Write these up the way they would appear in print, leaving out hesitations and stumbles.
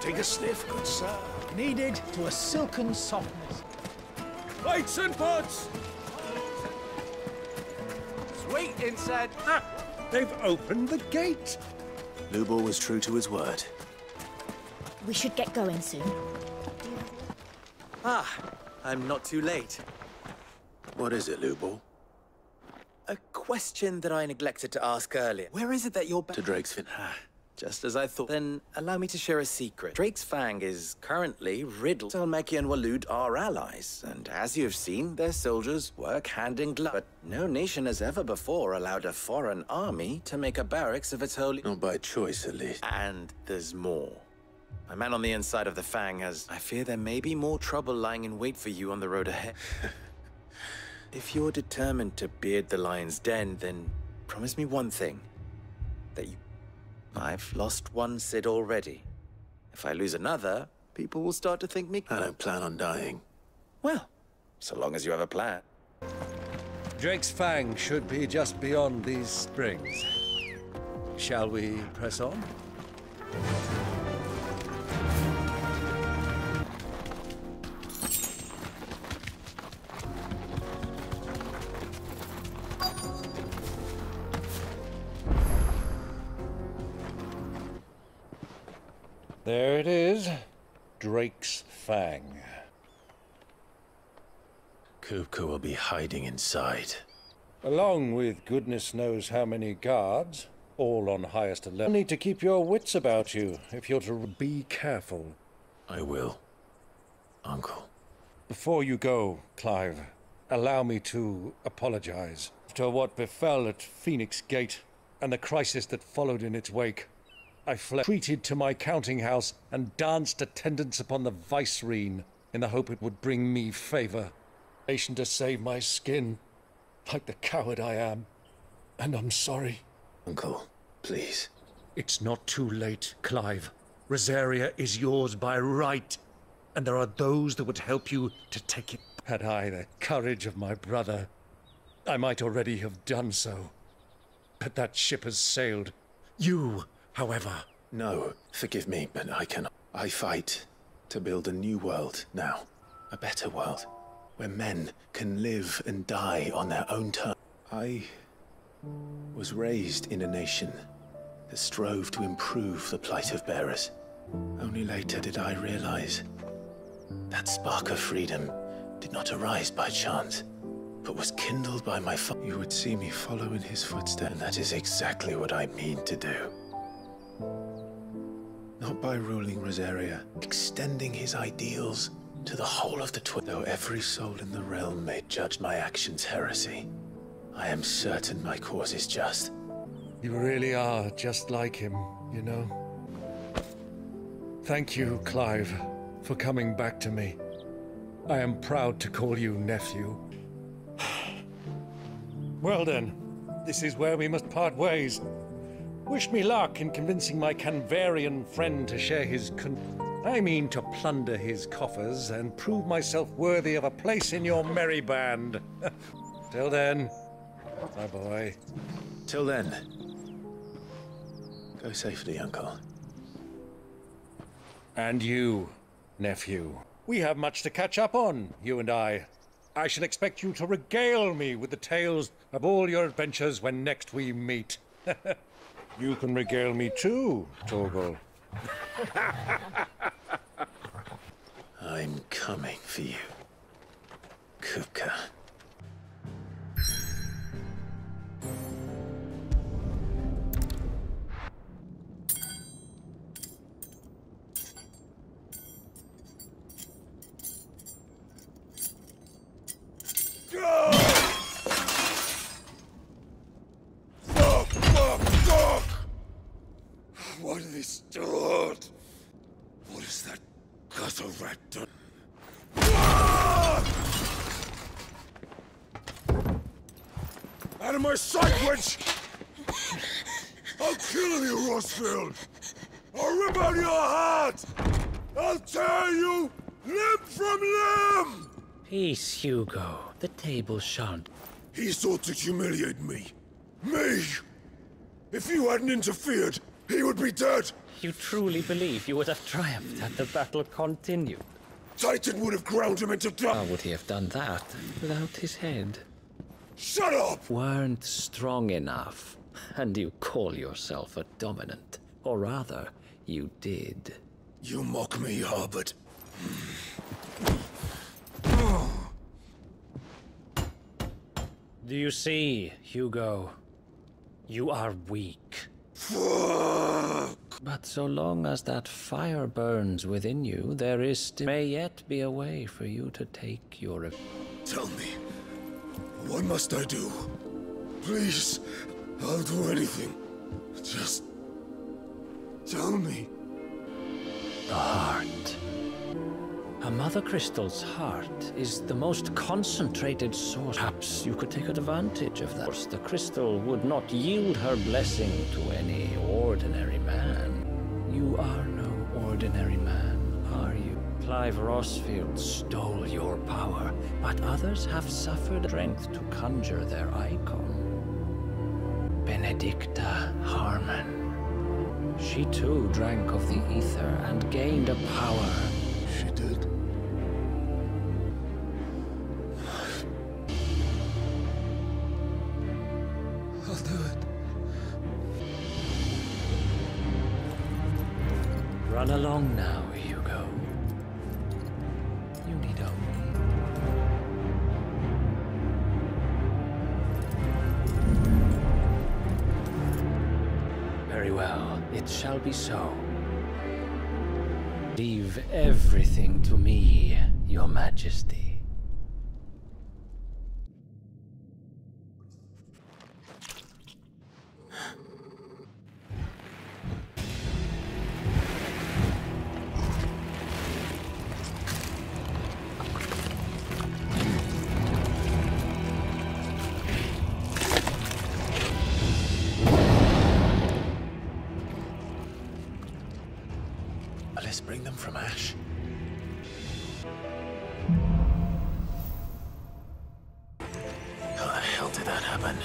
Take a sniff, good sir. Kneaded to a silken softness. Plates and pots! Sweet inside. Ah, they've opened the gate. Lubor was true to his word. We should get going soon. Ah, I'm not too late. What is it, Lubor? A question that I neglected to ask earlier. Where is it that you're To Drake's fin. Just as I thought. Then allow me to share a secret. Drake's Fang is currently riddled. Selmeki and Walud are allies, and as you've seen, their soldiers work hand in glove. But no nation has ever before allowed a foreign army to make a barracks of its holy... Not by choice, at least. And there's more. My man on the inside of the Fang has... I fear there may be more trouble lying in wait for you on the road ahead. If you're determined to beard the lion's den, then promise me one thing. That you... I've lost one Cid already. If I lose another, people will start to think me... I don't plan on dying. Well, so long as you have a plan. Drake's Fang should be just beyond these springs. Shall we press on? There it is, Drake's Fang. Kupka will be hiding inside. Along with goodness knows how many guards, all on highest alert. You'll need to keep your wits about you if you're to be careful. I will, Uncle. Before you go, Clive, allow me to apologize. After what befell at Phoenix Gate and the crisis that followed in its wake, I fled, retreated to my counting house, and danced attendance upon the vicereine in the hope it would bring me favor. Nation to save my skin, like the coward I am. And I'm sorry. Uncle, please. It's not too late, Clive. Rosaria is yours by right, and there are those that would help you to take it. Had I the courage of my brother, I might already have done so. But that ship has sailed. You, however... No, forgive me, but I cannot. I fight to build a new world now. A better world, where men can live and die on their own terms. I was raised in a nation that strove to improve the plight of bearers. Only later did I realize that spark of freedom did not arise by chance, but was kindled by my father. You would see me follow in his footsteps, and that is exactly what I mean to do. Not by ruling Rosaria, extending his ideals to the whole of the though every soul in the realm may judge my actions heresy, I am certain my cause is just. You really are just like him, you know. Thank you, Clive, for coming back to me. I am proud to call you nephew. Well then, this is where we must part ways. Wish me luck in convincing my Canvarian friend to share his I mean to plunder his coffers and prove myself worthy of a place in your merry band. Till then, my boy. Till then, go safely, Uncle. And you, nephew. We have much to catch up on, you and I. I shall expect you to regale me with the tales of all your adventures when next we meet. You can regale me too, Torgal. I'm coming for you, Kupka. What is this dirt? What is that gutter rat done? Out of my sight, witch! I'll kill you, Rossfield! I'll rip out your heart! I'll tear you limb from limb! Peace, Hugo. The table shan't. He sought to humiliate me. Me! If you hadn't interfered, he would be dead. You truly believe you would have triumphed had the battle continued? Titan would have ground him into dust. How would he have done that without his head? Shut up! Weren't strong enough, and you call yourself a dominant. Or rather, you did. You mock me, Harbert. Do you see, Hugo? You are weak. Fuck! But so long as that fire burns within you, there may yet be a way for you to take your... Tell me, what must I do? Please, I'll do anything. Just... tell me. The heart. A Mother Crystal's heart is the most concentrated source. Perhaps you could take advantage of that. The crystal would not yield her blessing to any ordinary man. You are no ordinary man, are you? Clive Rosfield stole your power, but others have suffered strength to conjure their icon. Benedicta Harmon. She too drank of the ether and gained a power. She did? I'll do it. Run along now, Hugo. You need only... Very well, it shall be so. Leave everything to me, Your Majesty. Let's bring them from ash. How the hell did that happen?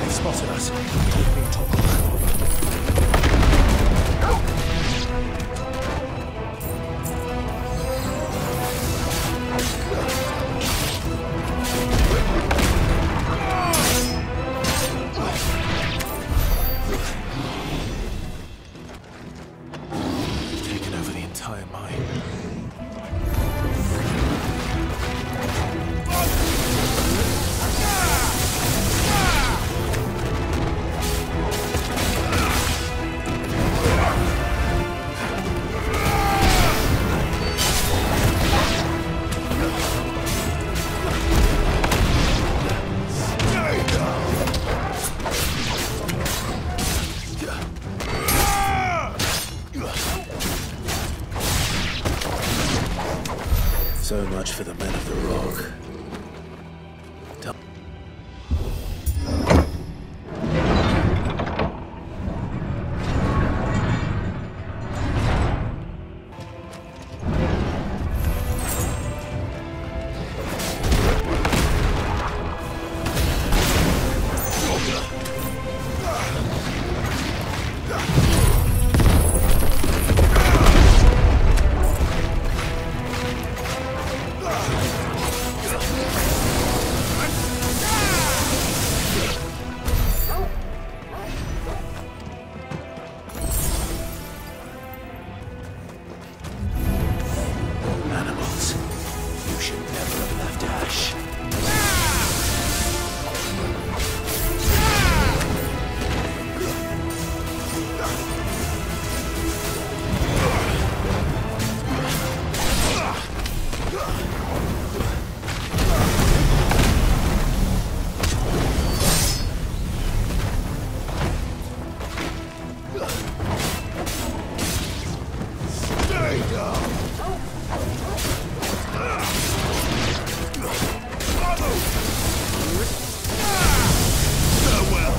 They spotted us. Taken over the entire mine. So much for the men of the rock. Animals, you should never have left Ash. Stay down! Farewell!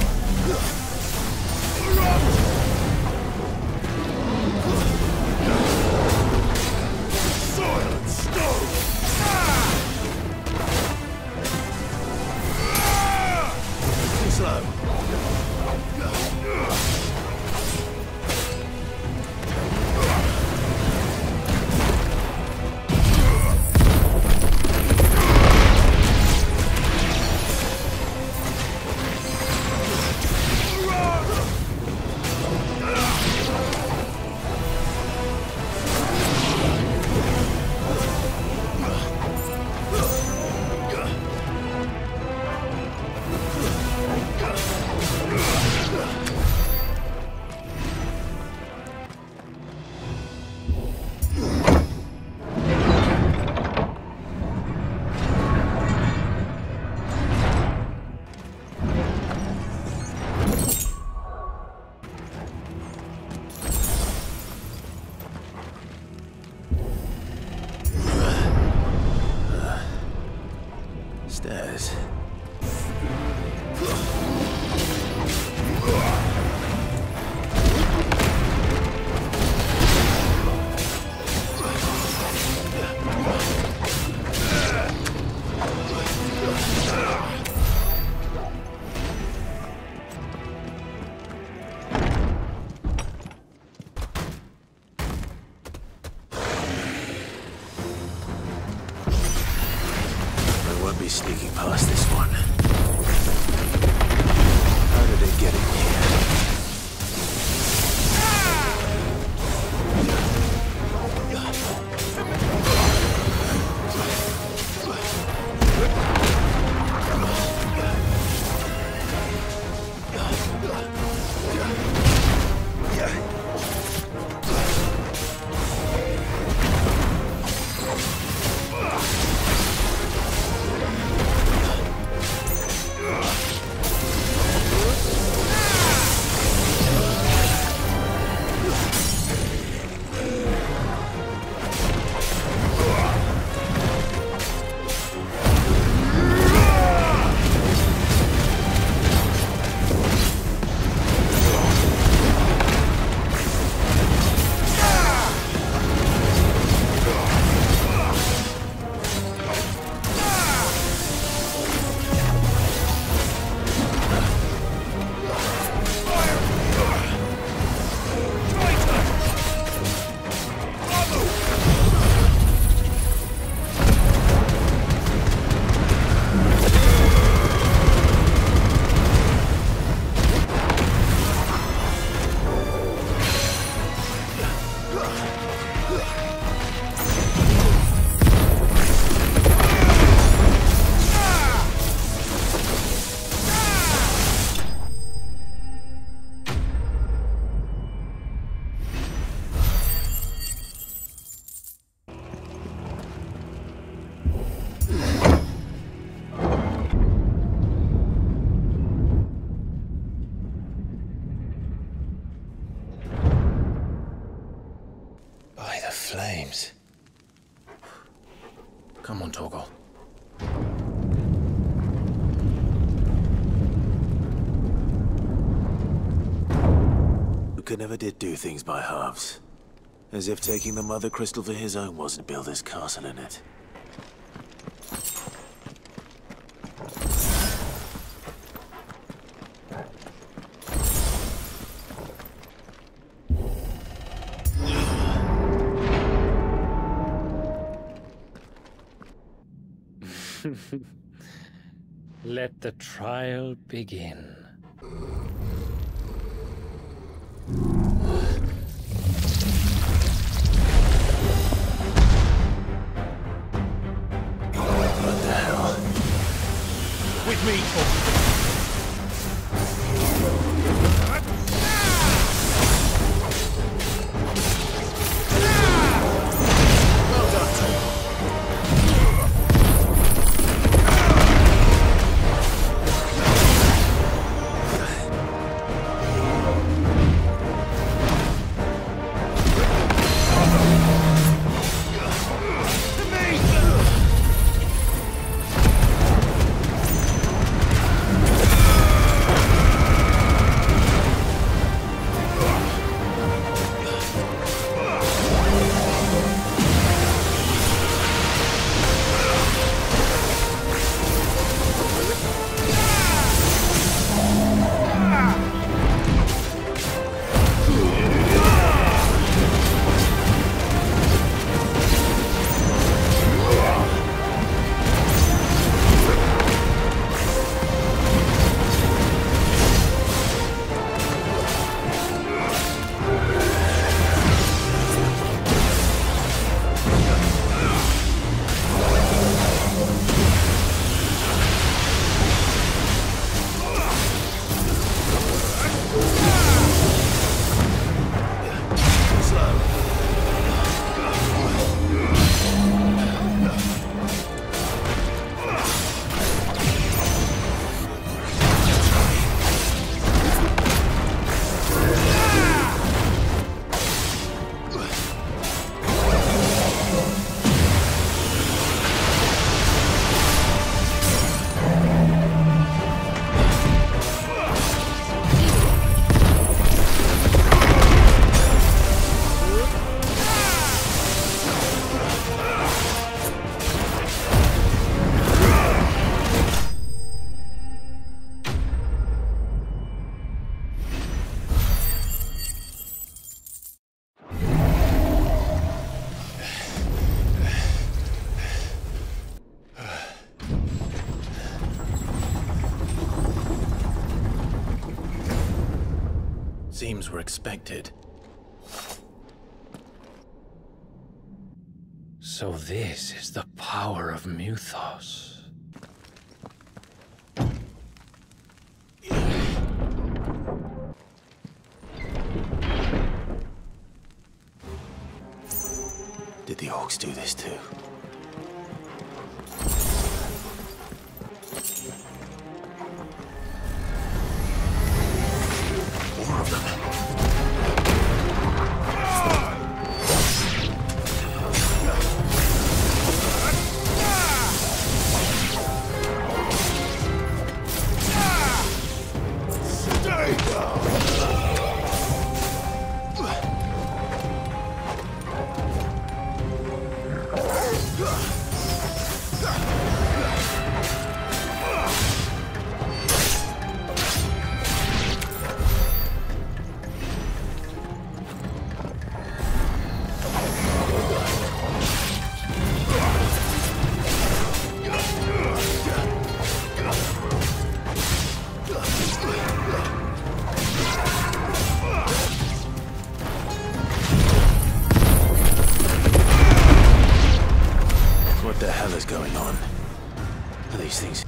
Soil and stone! Slow. sneaking past this one. How did it get in here? Flames. Come on, Torgal. Luca never did do things by halves. As if taking the Mother Crystal for his own wasn't Builder's castle in it. Let the trial begin. What the hell? With me, Seems we're expected. So this is the power of Mythos. Did the orcs do this too? More of them. What the hell is going on? Are these things?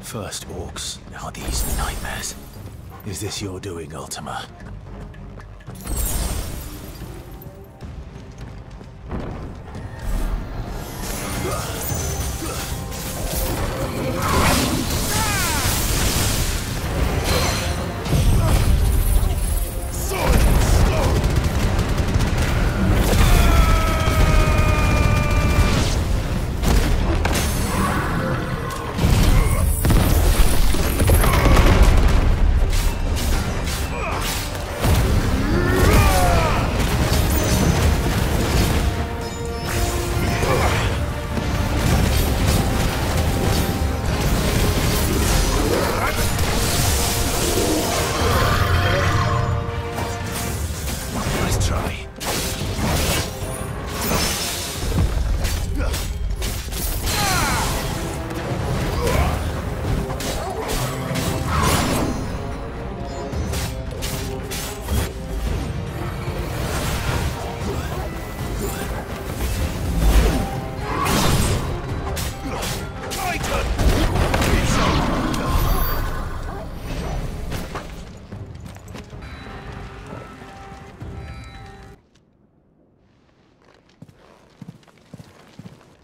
First orcs, now these nightmares. Is this your doing, Ultima?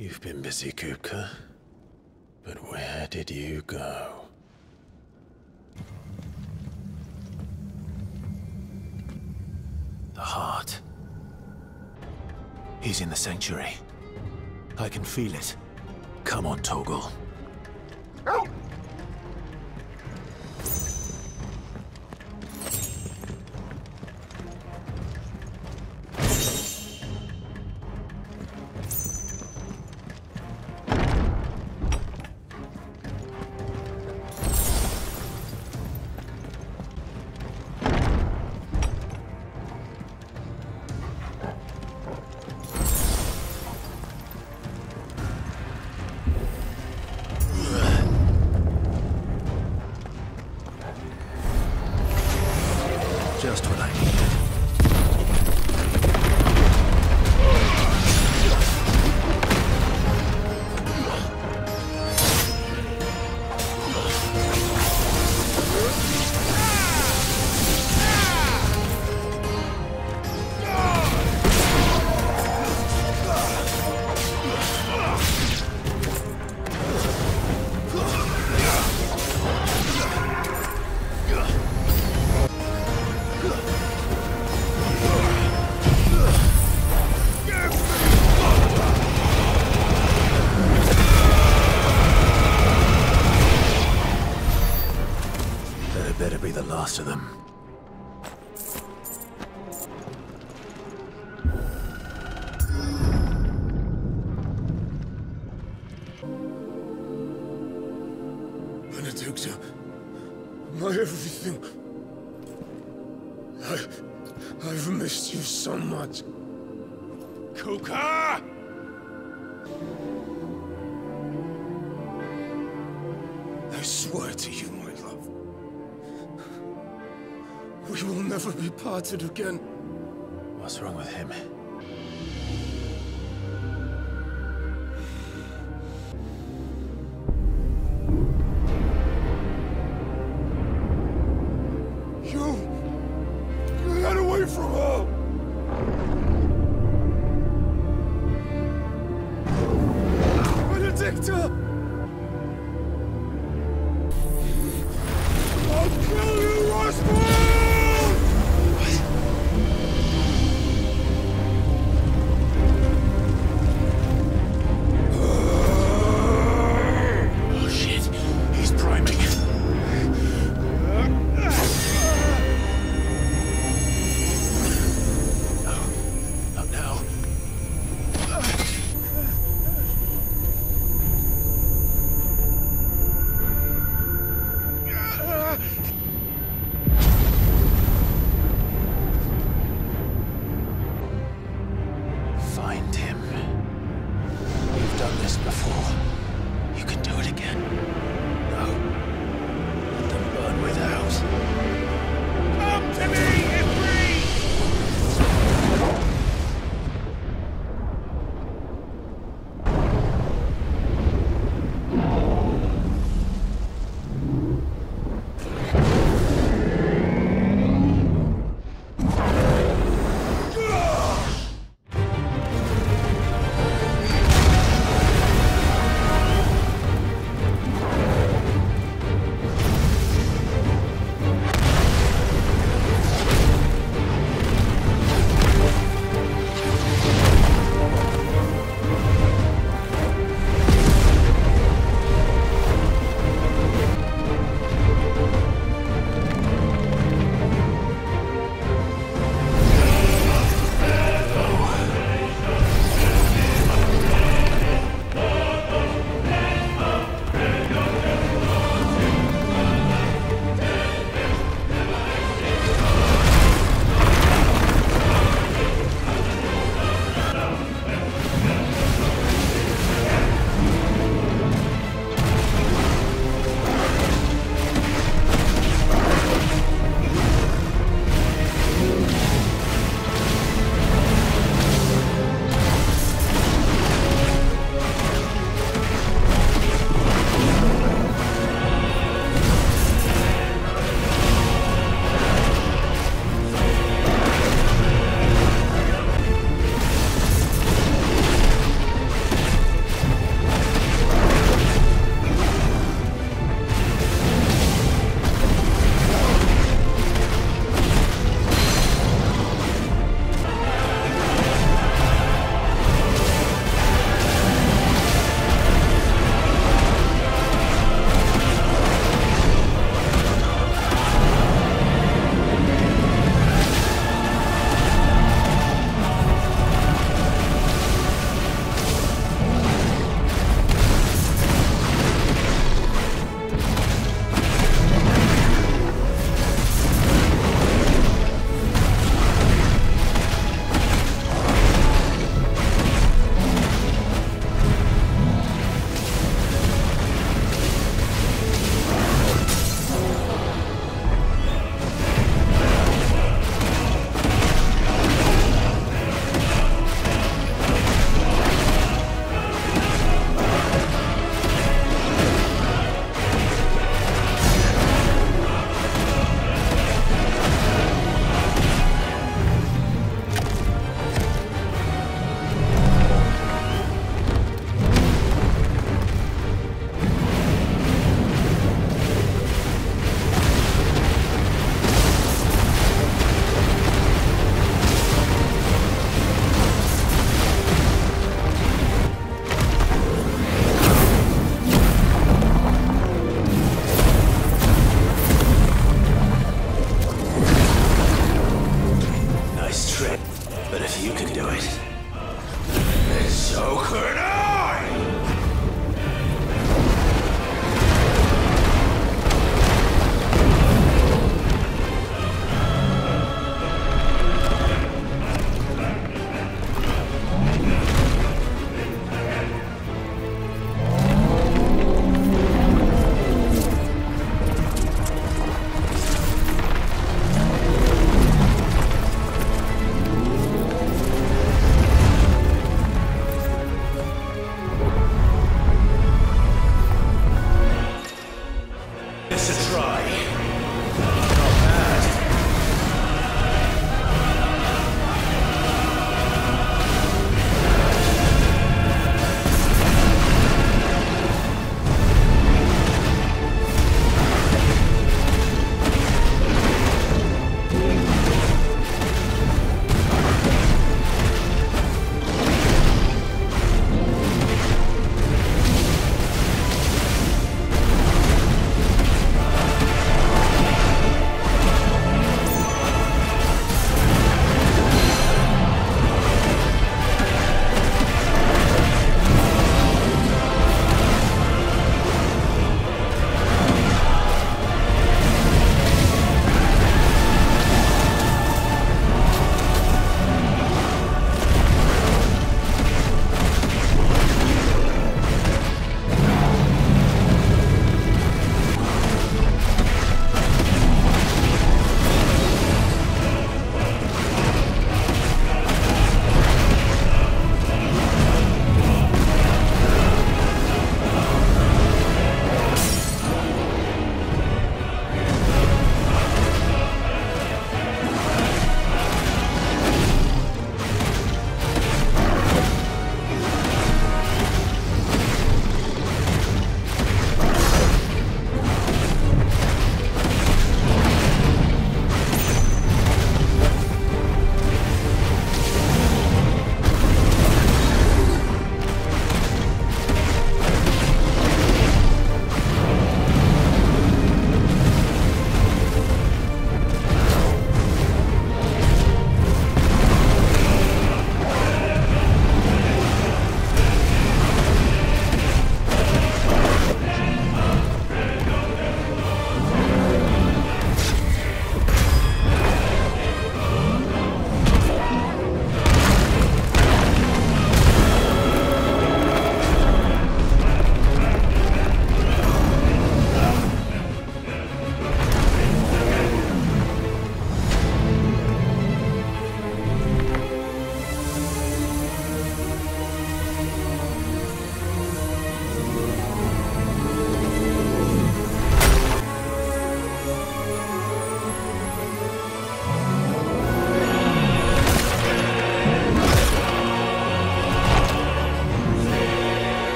You've been busy, Kupka. But where did you go? The heart. He's in the sanctuary. I can feel it. Come on, Toggle. last of them. Benedicta, my everything. I've missed you so much. Kuka! I swear to you, my love, we will never be parted again. What's wrong with him? You got away from her! Benedicta! I'll kill you, Roswell!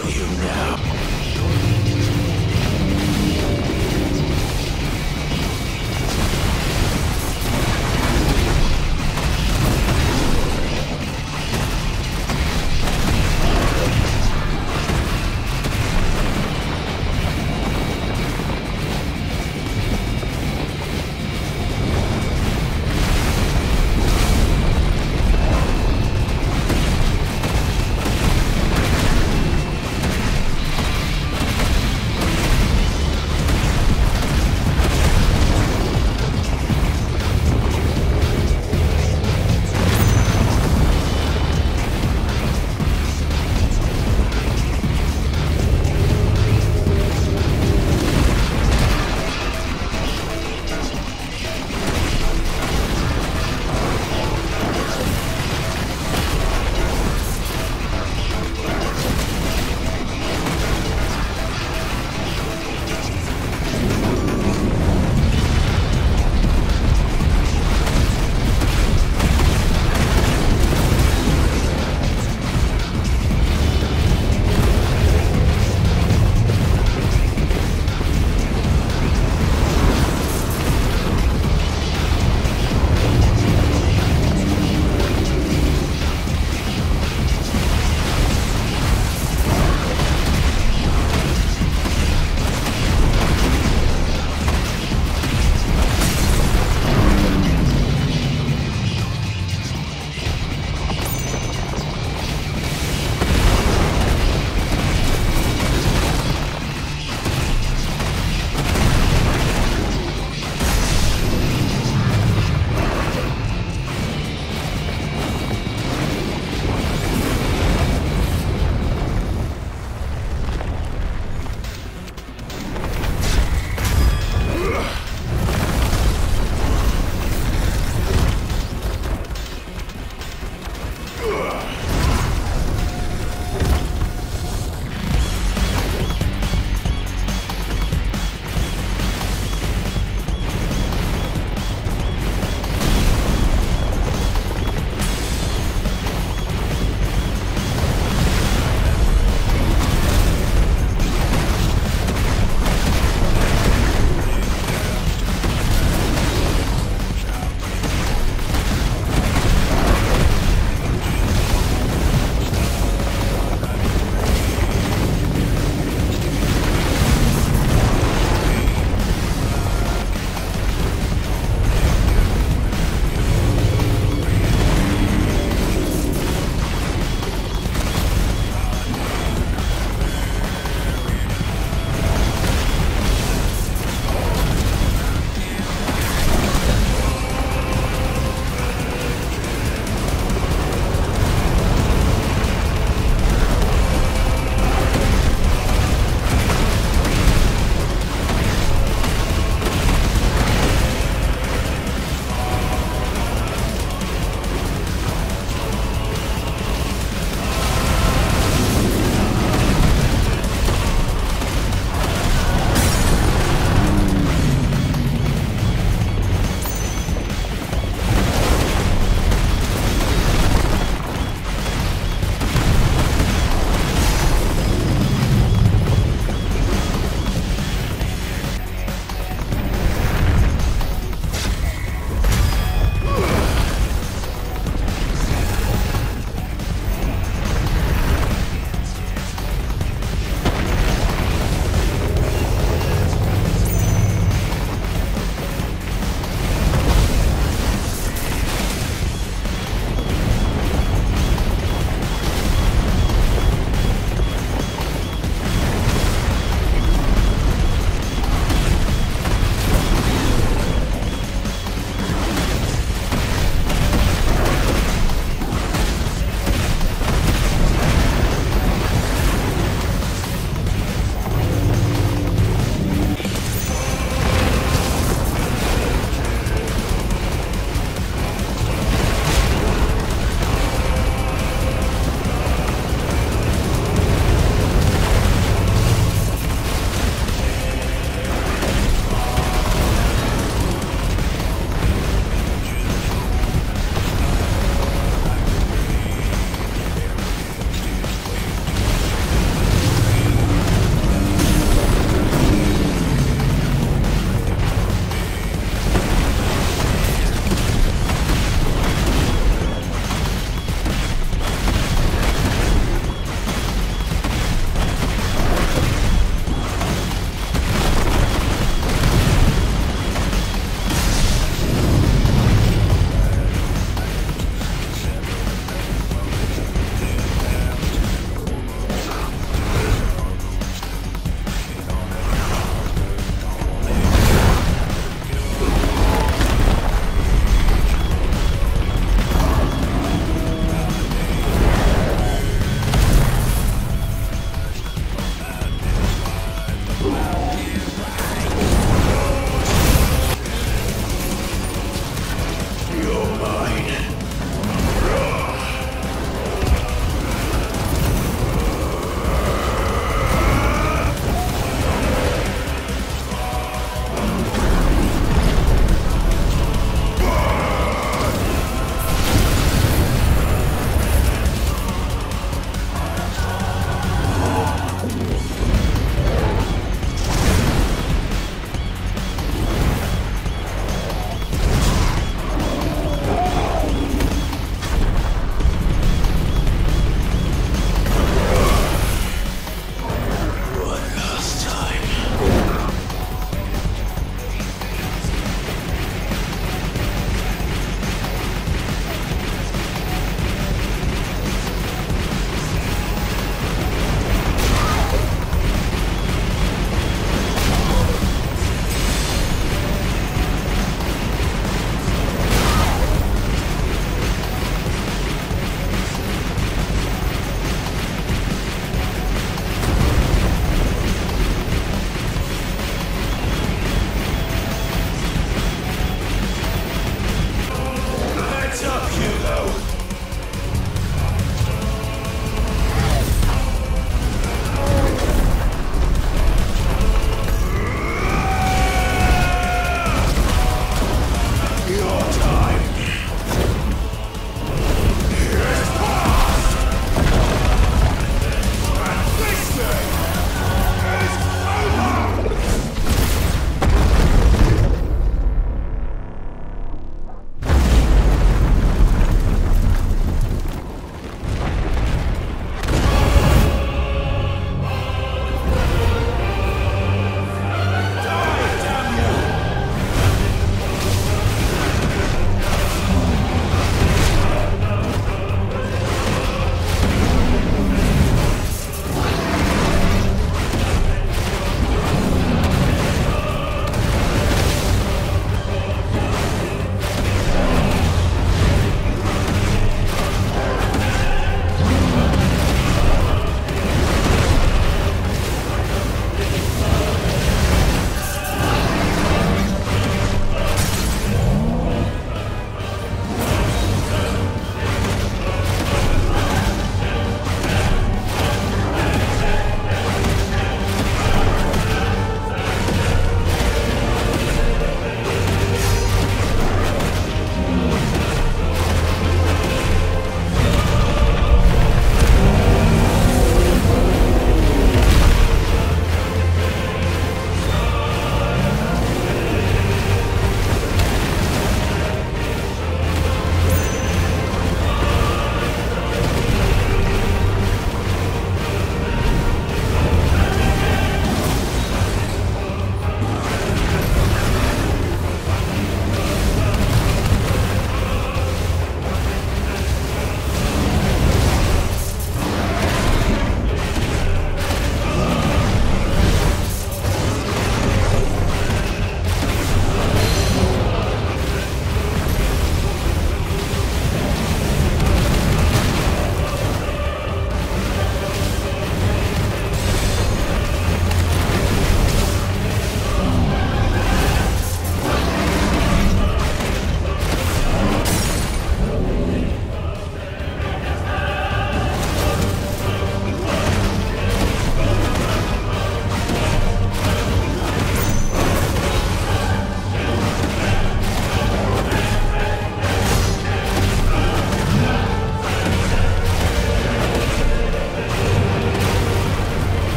kill you now.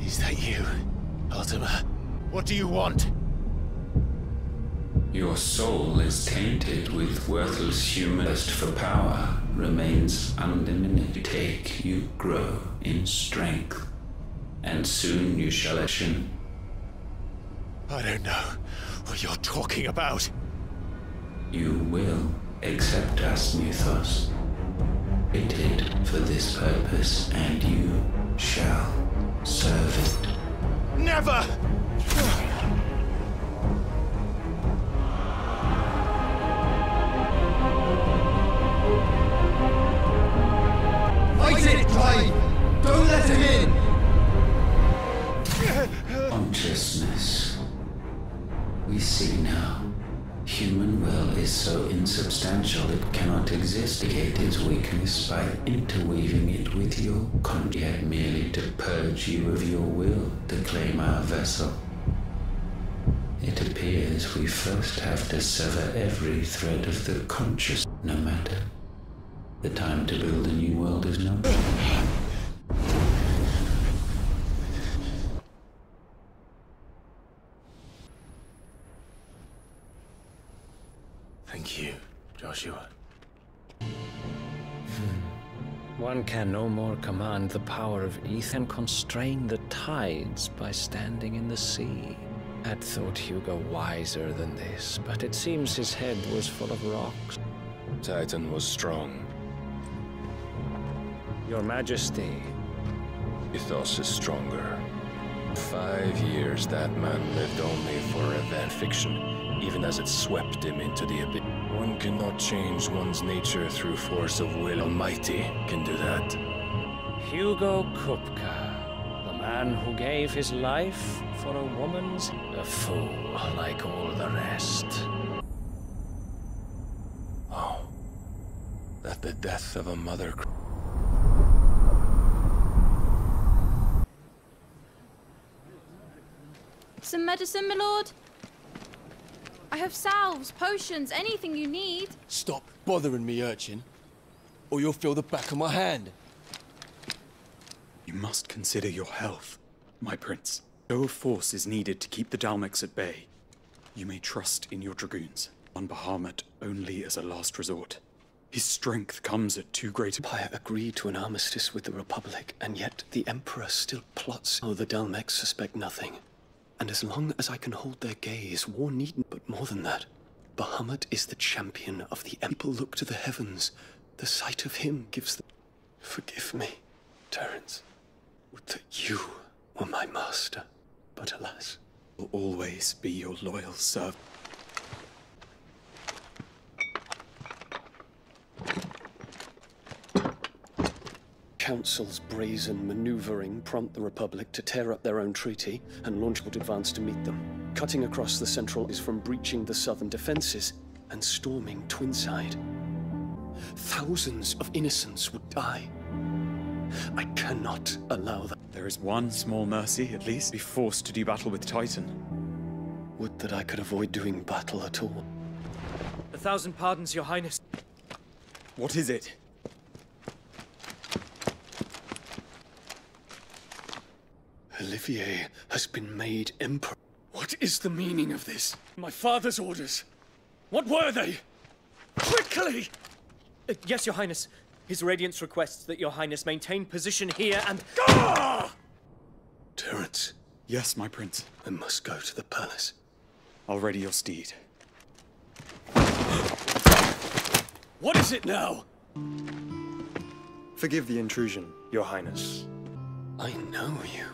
Is that you, Ultima? What do you want? Your soul is tainted with worthless human lust for power, remains unlimited. Take, you grow in strength, and soon you shall action. I don't know what you're talking about. You will accept us, Mythos. Fitted for this purpose, and you shall serve it. Never! Fight it, Clive! Don't let him in! Consciousness. We see now. Human will is so insubstantial it cannot existigate its weakness by interweaving it with your conscience, yet merely to purge you of your will to claim our vessel. It appears we first have to sever every thread of the conscious, no matter. The time to build a new world is not. Thank you, Joshua. One can no more command the power of ether and constrain the tides by standing in the sea. Had thought Hugo wiser than this, but it seems his head was full of rocks. Titan was strong. Your Majesty. Mythos is stronger. 5 years that man lived only for event fiction, even as it swept him into the abyss. One cannot change one's nature through force of will. Almighty can do that. Hugo Kupka, the man who gave his life for a woman's, a fool like all the rest. Oh, that the death of a mother. Some medicine, my lord? I have salves, potions, anything you need. Stop bothering me, urchin, or you'll feel the back of my hand. You must consider your health, my prince. No force is needed to keep the Dalmex at bay. You may trust in your dragoons, on Bahamut only as a last resort. His strength comes at too great a... Empire agreed to an armistice with the Republic, and yet the Emperor still plots. Oh, the Dalmex suspect nothing. And as long as I can hold their gaze, war needn't. But more than that, Bahamut is the champion of the People look to the heavens. The sight of him gives them... Forgive me, Terence. Would that you were my master. But alas, Will always be your loyal servant. Council's brazen maneuvering prompt the Republic to tear up their own treaty and launch would advance to meet them, cutting across the central is from breaching the southern defenses and storming Twinside. Thousands of innocents would die. I cannot allow that. There is one small mercy, at least. Be forced to do battle with Titan. Would that I could avoid doing battle at all. 1,000 pardons, Your Highness. What is it? Olivier has been made Emperor. What is the meaning of this? My father's orders. What were they? Quickly! Yes, Your Highness. His Radiance requests that Your Highness maintain position here and... Ah! Terence, Yes, my prince. I must go to the palace. I'll ready your steed. What is it now? Forgive the intrusion, Your Highness. I know you.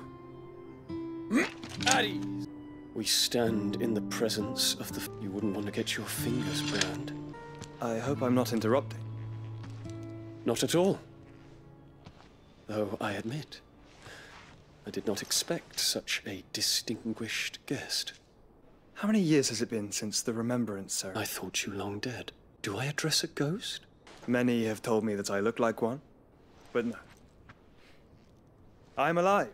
At ease. We stand in the presence of the... You wouldn't want to get your fingers burned. I hope I'm not interrupting. Not at all. Though I admit, I did not expect such a distinguished guest. How many years has it been since the remembrance ceremony? I thought you long dead. Do I address a ghost? Many have told me that I look like one, but no. I'm alive.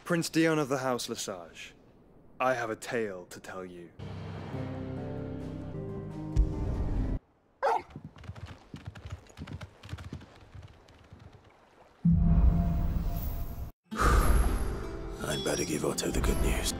Prince Dion of the House Lesage. I have a tale to tell you. better give Otto the good news.